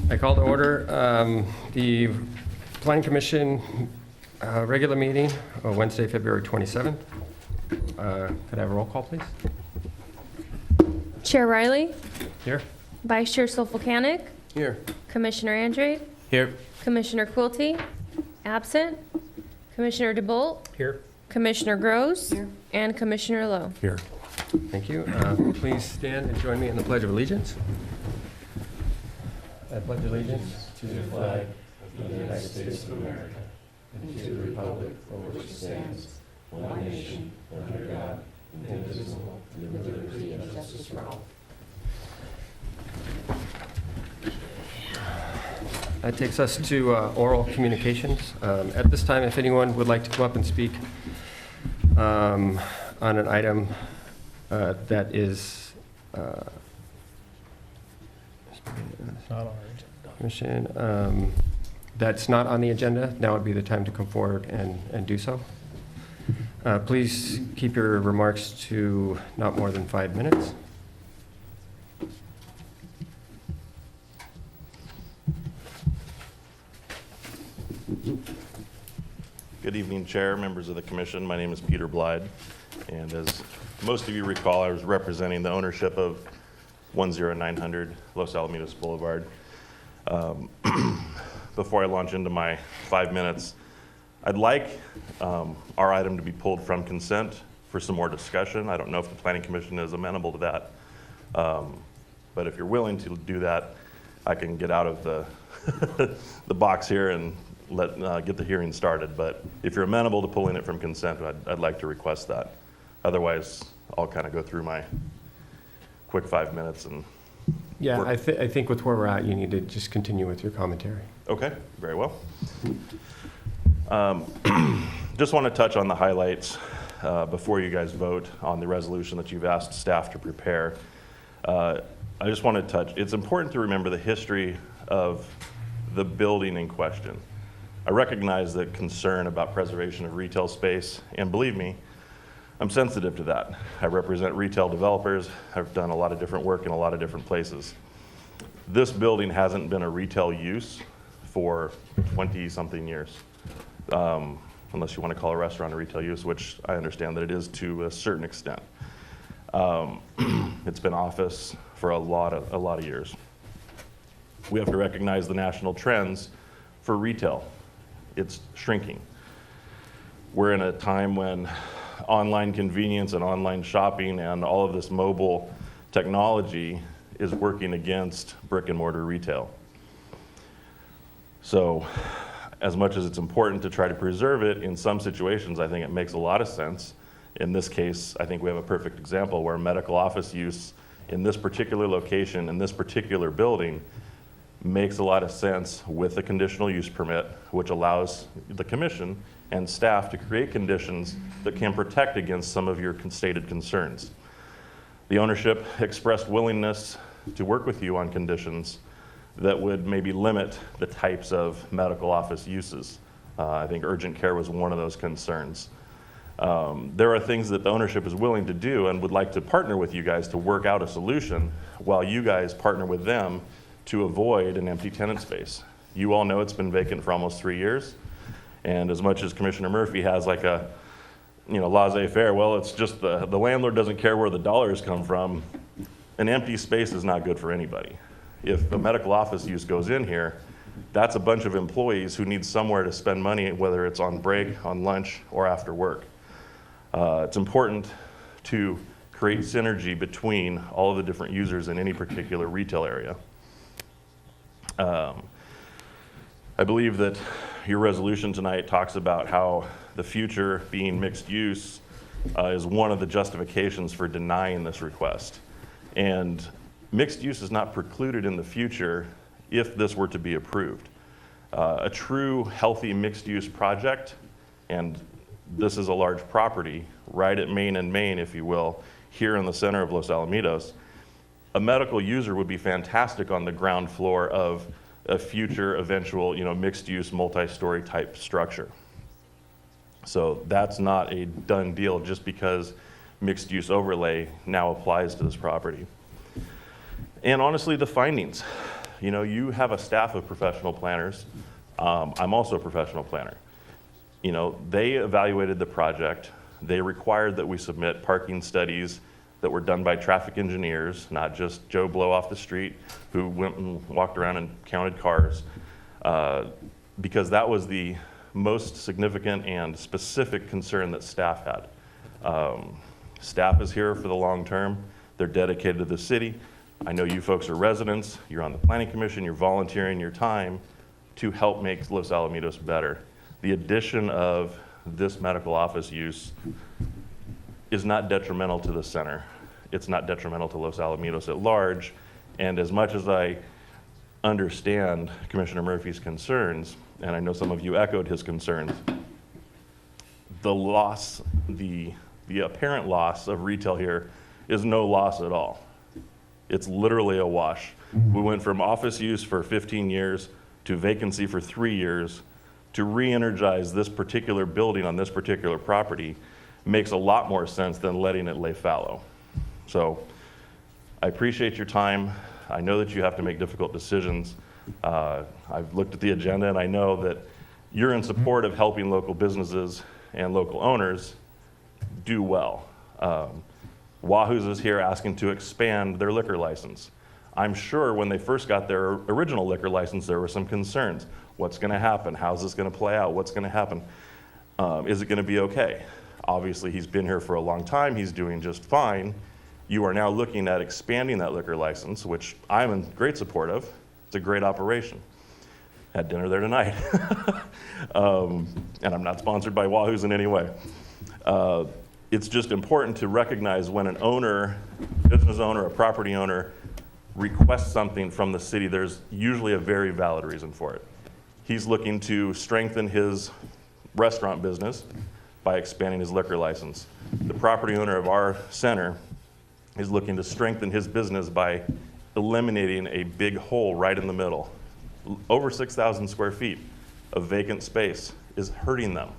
I call to order the Planning Commission regular meeting on Wednesday, February 27th. Could I have a roll call, please? Chair Riley, Here. Vice Chair Solfolcanic, Here. Commissioner Andre, Here. Commissioner Quilty, absent, Commissioner DeBolt, Here. Commissioner Groves, and Commissioner Lowe. Here. Thank you. Please stand and join me in the Pledge of Allegiance. I pledge allegiance to the flag of the United States of America and to the republic for which it stands, one nation, under God, indivisible, with liberty and justice for all. That takes us to oral communications. At this time, if anyone would like to come up and speak on an item that is Commission, that's not on the agenda, now would be the time to come forward and do so. Please keep your remarks to not more than 5 minutes. Good evening, Chair, members of the Commission. My name is Peter Blyde, and as most of you recall, I was representing the ownership of 10900 Los Alamitos Boulevard. Before I launch into my 5 minutes, I'd like our item to be pulled from consent for some more discussion. I don't know if the Planning Commission is amenable to that, but if you're willing to do that, I can get out of the the box here and get the hearing started. But if you're amenable to pulling it from consent, I'd like to request that. Otherwise, I'll kind of go through my quick 5 minutes and. Yeah, I think with where we're at, you need to just continue with your commentary. Okay, very well. Just want to touch on the highlights before you guys vote on the resolution that you've asked staff to prepare. I just want to touch, it's important to remember the history of the building in question. I recognize the concern about preservation of retail space, and believe me, I'm sensitive to that. I represent retail developers. I've done a lot of different work in a lot of different places. This building hasn't been a retail use for 20-something years, unless you want to call a restaurant a retail use, which I understand that it is to a certain extent. It's been office for a lot of years. We have to recognize the national trends for retail. It's shrinking. We're in a time when online convenience and online shopping and all of this mobile technology is working against brick and mortar retail. So as much as it's important to try to preserve it, in some situations I think it makes a lot of sense. In this case, I think we have a perfect example where medical office use in this particular location, in this particular building, makes a lot of sense with a conditional use permit, which allows the commission and staff to create conditions that can protect against some of your stated concerns. The ownership expressed willingness to work with you on conditions that would maybe limit the types of medical office uses. I think urgent care was one of those concerns. There are things that the ownership is willing to do and would like to partner with you guys to work out a solution while you guys partner with them to avoid an empty tenant space. You all know it's been vacant for almost 3 years. And as much as Commissioner Murphy has like a, laissez-faire, well, it's just the landlord doesn't care where the dollars come from. An empty space is not good for anybody. If a medical office use goes in here, that's a bunch of employees who need somewhere to spend money, whether it's on break, on lunch, or after work. It's important to create synergy between all of the different users in any particular retail area. I believe that your resolution tonight talks about how the future being mixed use is one of the justifications for denying this request. And mixed use is not precluded in the future if this were to be approved. A true healthy mixed use project, and this is a large property right at Main and Main, if you will, here in the center of Los Alamitos, a medical user would be fantastic on the ground floor of a future eventual, mixed-use, multi-story type structure. So that's not a done deal just because mixed-use overlay now applies to this property. And honestly, the findings. you know, you have a staff of professional planners. I'm also a professional planner. You know, they evaluated the project. They required that we submit parking studies that were done by traffic engineers, not just Joe Blow off the street who went and walked around and counted cars, because that was the most significant and specific concern that staff had. Staff is here for the long term. They're dedicated to the city. I know you folks are residents. You're on the planning commission. You're volunteering your time to help make Los Alamitos better. The addition of this medical office use is not detrimental to the center. It's not detrimental to Los Alamitos at large. And as much as I understand Commissioner Murphy's concerns, and I know some of you echoed his concerns, the loss, the apparent loss of retail here is no loss at all. It's literally a wash. We went from office use for 15 years to vacancy for 3 years. To re-energize this particular building on this particular property makes a lot more sense than letting it lay fallow. So I appreciate your time. I know that you have to make difficult decisions. I've looked at the agenda and I know that you're in support of helping local businesses and local owners do well. Wahoo's is here asking to expand their liquor license. I'm sure when they first got their original liquor license, there were some concerns. What's going to happen? How's this going to play out? What's going to happen? Is it going to be okay? Obviously, he's been here for a long time. He's doing just fine. You are now looking at expanding that liquor license, which I'm in great support of. It's a great operation. Had dinner there tonight. And I'm not sponsored by Wahoo's in any way. It's just important to recognize when an owner, business owner, a property owner, requests something from the city, there's usually a very valid reason for it. He's looking to strengthen his restaurant business by expanding his liquor license. The property owner of our center is looking to strengthen his business by eliminating a big hole right in the middle. Over 6,000 square feet of vacant space is hurting them.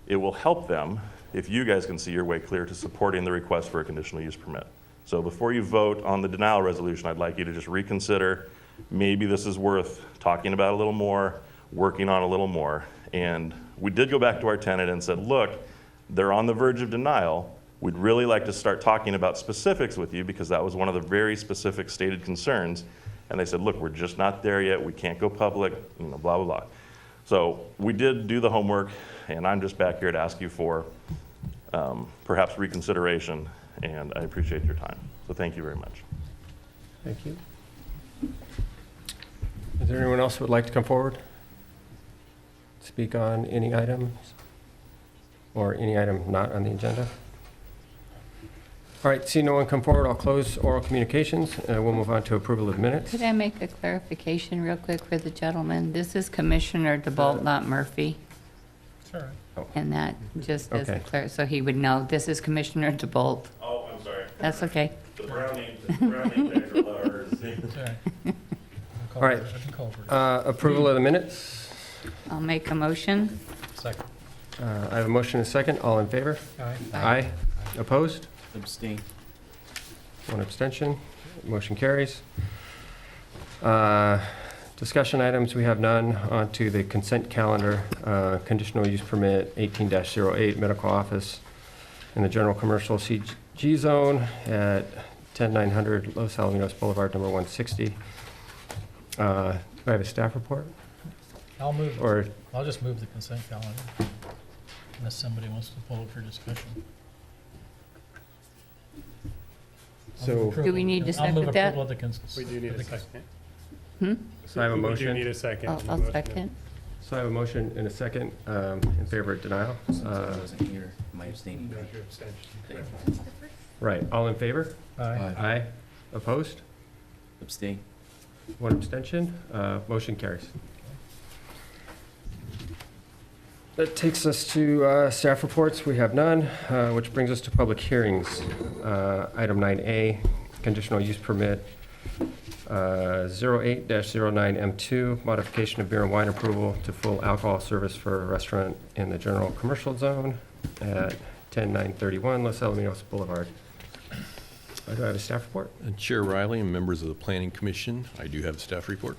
It will help them if you guys can see your way clear to supporting the request for a conditional use permit. So before you vote on the denial resolution, I'd like you to just reconsider. Maybe this is worth talking about a little more, working on a little more. And we did go back to our tenant and said, look, they're on the verge of denial. We'd really like to start talking about specifics with you because that was one of the very specific stated concerns. And they said, look, we're just not there yet. We can't go public, you know, blah, blah, blah. So we did do the homework, and I'm just back here to ask you for perhaps reconsideration, and I appreciate your time. So thank you very much. Thank you. Is there anyone else who would like to come forward? Speak on any items or any item not on the agenda? All right, see no one come forward, I'll close oral communications and we'll move on to approval of minutes. Could I make a clarification real quick for the gentleman? This is Commissioner DeBolt, not Murphy. Sure. And that just as a Okay. so he would know, this is Commissioner DeBolt. Oh, I'm sorry. That's okay. The brownie tags are letters. It's all right. All right. I can call for it. Approval of the minutes. I'll make a motion. Second. I have a motion and a second. All in favor? Aye. Aye. Opposed? Abstain. One abstention. Motion carries. Discussion items, we have none. On to the consent calendar. Conditional use permit 18-08, medical office in the general commercial CG zone at 10900 Los Alamitos Boulevard, number 160. Do I have a staff report? I'll move, Or, I'll just move the consent calendar unless somebody wants to pull it for discussion. I'll move so, approval- Do we need to I'll move second that? approval of the We do need of a the second. so I have a We do motion. need a second. I'll second. So I have a motion and a second in favor of denial. Since I wasn't here, my abstaining. There's your abstention. Right, all in favor? Aye. Aye. Opposed? Abstain. One abstention. Motion carries. That takes us to staff reports. We have none, which brings us to public hearings. Item 9A, conditional use permit 08-09M2, modification of beer and wine approval to full alcohol service for a restaurant in the general commercial zone at 10931 Los Alamitos Boulevard. Do I have a staff report? Chair Riley and members of the Planning Commission, I do have a staff report.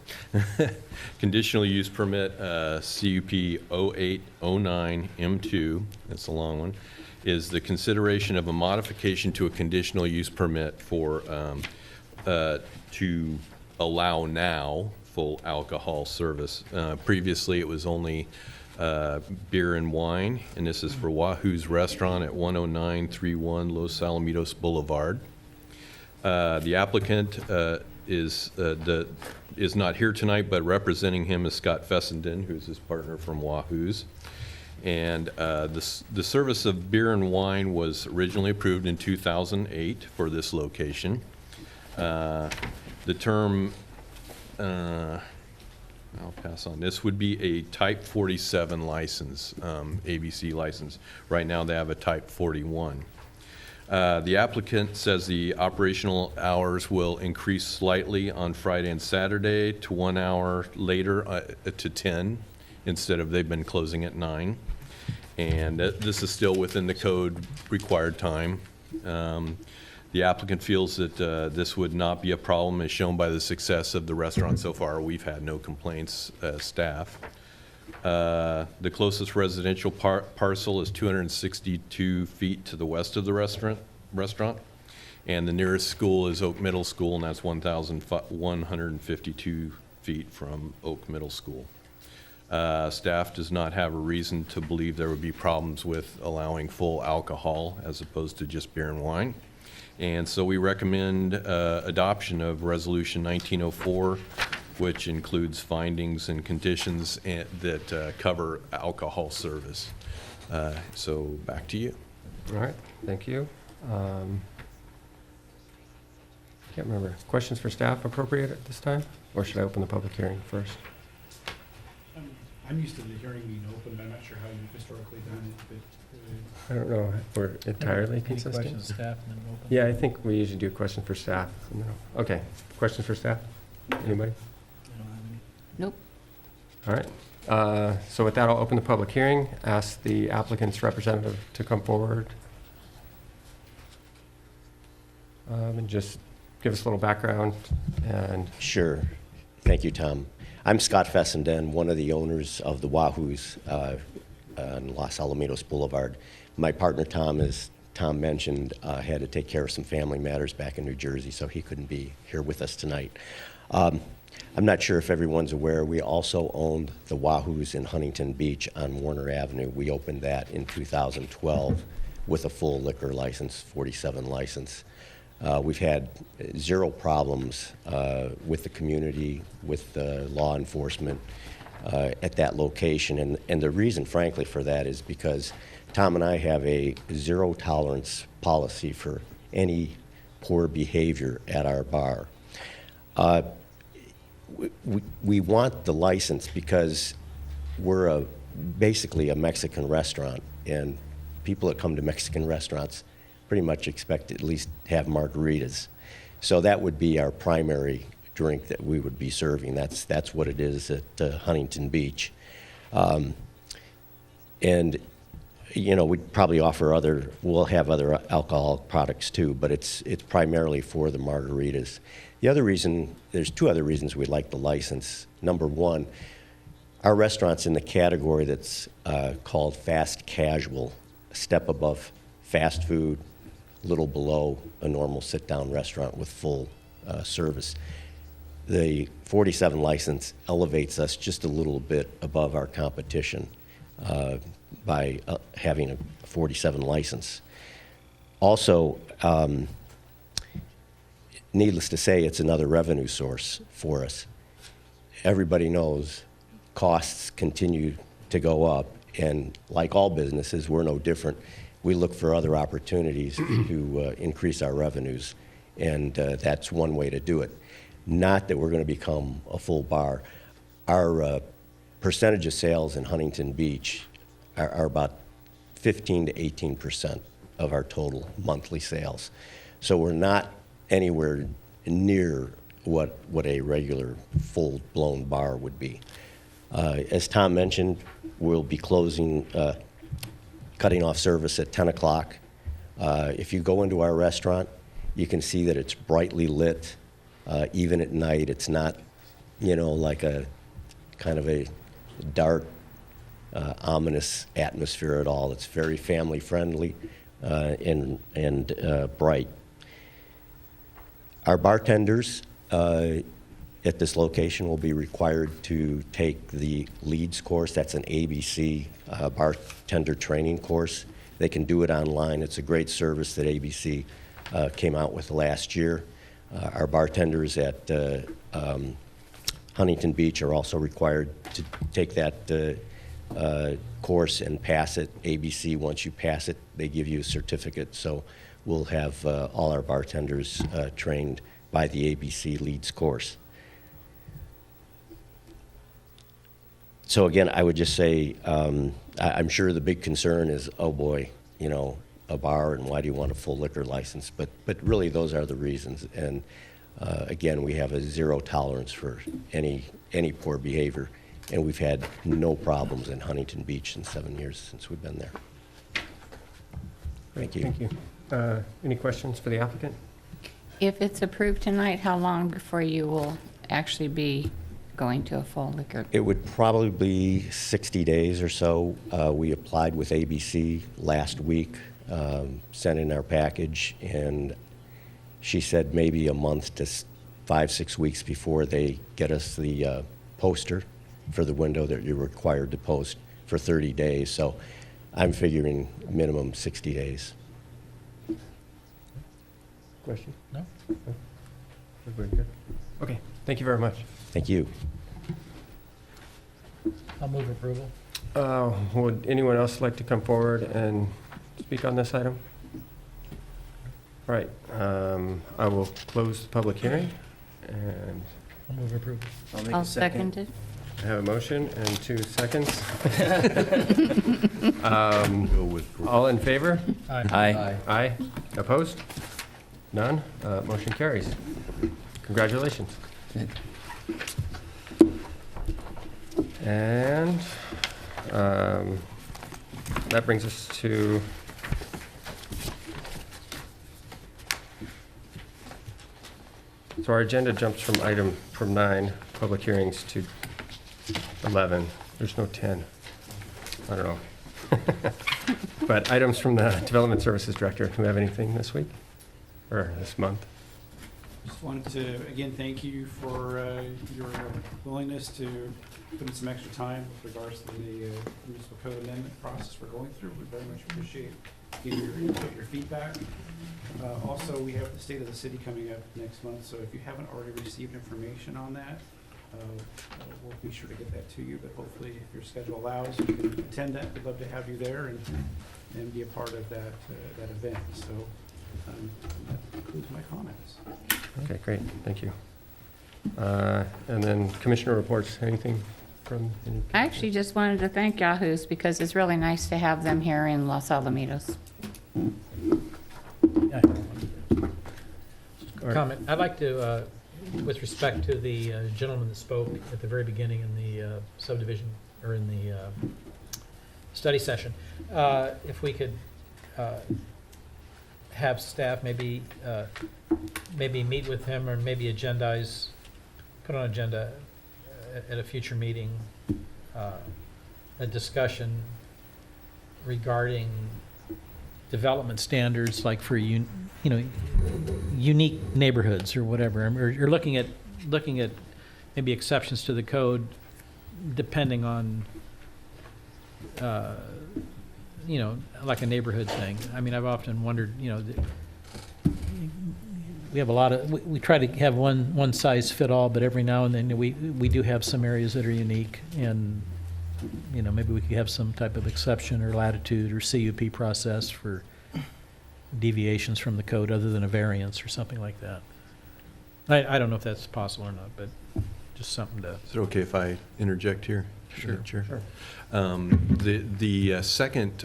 Conditional use permit, CUP 0809 M2, that's a long one, is the consideration of a modification to a conditional use permit for, to allow now full alcohol service. Previously, it was only beer and wine, and this is for Wahoo's Restaurant at 10931 Los Alamitos Boulevard. The applicant is not here tonight, but representing him is Scott Fessenden, who's his partner from Wahoo's. And the service of beer and wine was originally approved in 2008 for this location. The term, I'll pass on, this would be a Type 47 license, ABC license. Right now they have a Type 41. The applicant says the operational hours will increase slightly on Friday and Saturday to 1 hour later to 10 instead of they've been closing at 9. And this is still within the code required time. The applicant feels that this would not be a problem as shown by the success of the restaurant so far. We've had no complaints as staff. The closest residential parcel is 262 feet to the west of the restaurant, and the nearest school is Oak Middle School, and that's 1,152 feet from Oak Middle School. Staff does not have a reason to believe there would be problems with allowing full alcohol as opposed to just beer and wine. And so we recommend adoption of Resolution 1904, which includes findings and conditions that cover alcohol service. So back to you. All right, thank you. Can't remember. Questions for staff appropriate at this time? Or should I open the public hearing first? I'm used to the hearing being open, but I'm not sure how you've historically done it, but I don't know if we're entirely Any consistent. questions, staff, and then open? Yeah, I think we usually do questions for staff. Okay, questions for staff? Anybody? I don't have any. Nope. All right. So with that, I'll open the public hearing. Ask the applicant's representative to come forward. And just give us a little background and Sure. Thank you, Tom. I'm Scott Fessenden, one of the owners of the Wahoo's on Los Alamitos Boulevard. My partner, Tom, as Tom mentioned, had to take care of some family matters back in New Jersey, so he couldn't be here with us tonight. I'm not sure if everyone's aware, we also owned the Wahoo's in Huntington Beach on Warner Avenue. We opened that in 2012 with a full liquor license, 47 license. We've had zero problems with the community, with law enforcement at that location. And the reason, frankly, for that is because Tom and I have a zero tolerance policy for any poor behavior at our bar. We want the license because we're basically a Mexican restaurant, and people that come to Mexican restaurants pretty much expect to at least have margaritas. So that would be our primary drink that we would be serving. That's what it is at Huntington Beach. And, you know, we'd probably offer we'll have other alcoholic products too, but it's primarily for the margaritas. The other reason, there's two other reasons we like the license. Number one, our restaurant's in the category that's called fast casual, a step above fast food, little below a normal sit-down restaurant with full service. The 47 license elevates us just a little bit above our competition by having a 47 license. Also, needless to say, it's another revenue source for us. Everybody knows costs continue to go up, and like all businesses, we're no different. We look for other opportunities to increase our revenues, and that's one way to do it. Not that we're going to become a full bar. Our percentage of sales in Huntington Beach are about 15 to 18% of our total monthly sales. So we're not anywhere near what a regular full-blown bar would be. As Tom mentioned, we'll be cutting off service at 10 o'clock. If you go into our restaurant, You can see that it's brightly lit, even at night. It's not, like a kind of a dark, ominous atmosphere at all. It's very family friendly and bright. Our bartenders at this location will be required to take the LEADS course. That's an ABC bartender training course. They can do it online. It's a great service that ABC came out with last year. Our bartenders at Huntington Beach are also required to take that course and pass it. ABC, once you pass it, they give you a certificate. So we'll have all our bartenders trained by the ABC LEADS course. So again, I would just say, I'm sure the big concern is, oh boy, a bar, and why do you want a full liquor license? But really, those are the reasons. And again, we have a zero tolerance for any poor behavior, and we've had no problems in Huntington Beach in 7 years since we've been there. Thank you. Thank you. Any questions for the applicant? If it's approved tonight, how long before you will actually be going to a full liquor? It would probably be 60 days or so. We applied with ABC last week, sent in our package, and she said maybe a month to 5-6 weeks before they get us the poster for the window that you're required to post for 30 days. So I'm figuring minimum 60 days. Question? No? Everybody good? Okay, thank you very much. Thank you. I'll move approval. Would anyone else like to come forward and speak on this item? All right, I will close the public hearing, and I'll move approval. I'll second it. I have a motion and 2 seconds. Go with All in favor? Aye. Aye. Opposed? None? Motion carries. Congratulations. And that brings us to so our agenda jumps from 9 public hearings to 11. There's no 10. I don't know. But items from the Development Services Director. Do we have anything this week or this month? Just wanted to, again, thank you for your willingness to put in some extra time with regards to the municipal code amendment process we're going through. We very much appreciate getting your input, your feedback. Also, we have the State of the City coming up next month, so if you haven't already received information on that, we'll be sure to get that to you, but hopefully if your schedule allows, you can attend that. We'd love to have you there and be a part of that event. So that concludes my comments. Okay, great. Thank you. And then Commissioner reports. Anything from any? I actually just wanted to thank Yahoos because it's really nice to have them here in Los Alamitos. Yeah. Comment. I'd like to, with respect to the gentleman that spoke at the very beginning in the subdivision, or in the study session, if we could have staff maybe meet with him, or maybe put on agenda at a future meeting, a discussion regarding development standards, like for unique neighborhoods or whatever. Or looking at maybe exceptions to the code, depending on like a neighborhood thing. I mean, I've often wondered, we have a lot of, we try to have one size fit all, but every now and then we do have some areas that are unique, and maybe we could have some type of exception or latitude or CUP process for deviations from the code other than a variance or something like that. I don't know if that's possible or not, but just something to. Is it okay if I interject here? Sure. Chair? Sure. The second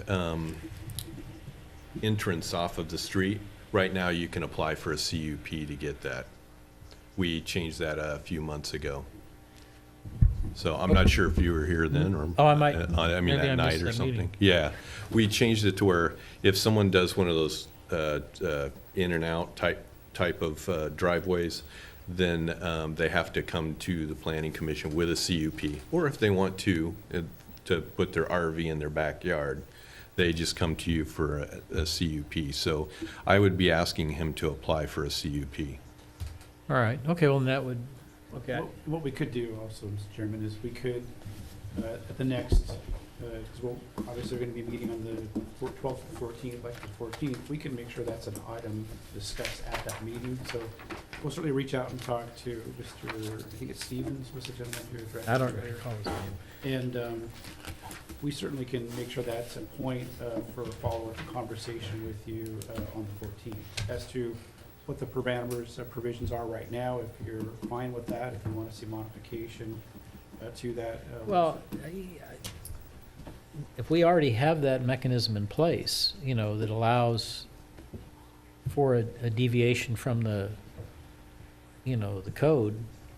entrance off of the street, right now you can apply for a CUP to get that. We changed that a few months ago. So I'm not sure if you were here then, or Oh, I might. I mean Maybe I at night missed or that something. meeting. Yeah, we changed it to where if someone does one of those in and out type type of driveways, then they have to come to the planning commission with a CUP. Or if they want to put their RV in their backyard, they just come to you for a CUP. So I would be asking him to apply for a CUP. All right, okay, well, then that would, okay. What we could do also, Mr. Chairman, is we could, at the next, because we'll, obviously we're gonna be meeting on the 12th and 14th, like the 14th, we can make sure that's an item discussed at that meeting. So we'll certainly reach out and talk to Mr., I think it's Stevens, was the gentleman who addressed. I don't it earlier. recall his name. And we certainly can make sure that's a point for a follow-up conversation with you on the 14th as to what the parameters, provisions are right now, if you're fine with that, if you want to see modification to that. Well, if we already have that mechanism in place, you know, that allows for a deviation from the, you know, the code,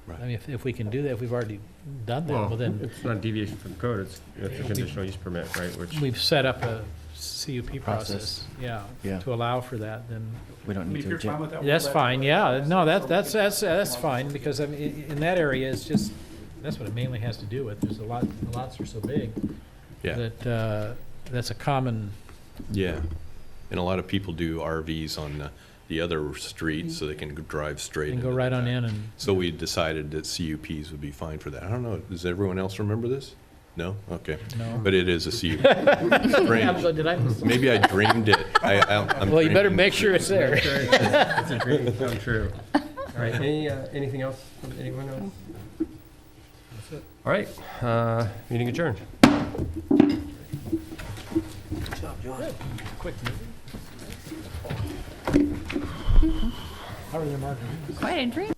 Right. I mean, if we can do that, if we've already done that, well, then It's not a deviation from code, it's a conditional use permit, right, which, we've set up a CUP process, yeah, Yeah. to allow for that, then We don't I mean, need if to. you're fine with that. we'll that's let- fine, yeah, no, that's That's fine, because I mean, in that area, it's just, that's what it mainly has to do with, there's the lots are so big, Yeah, that, that's a common, yeah. And a lot of people do RVs on the other street so they can drive straight. and go into right the on back. in and. So we decided that CUPs would be fine for that. I don't know, does everyone else remember this? No? Okay. No. But it is a CUP. Strange. Did I miss? Maybe I dreamed it. I'm Well, you better dreaming. make sure it's there. it's a dream come true. All right, anything else from anyone else? All right, meeting adjourned. Quick meeting. How are the margaritas? Quite a drink.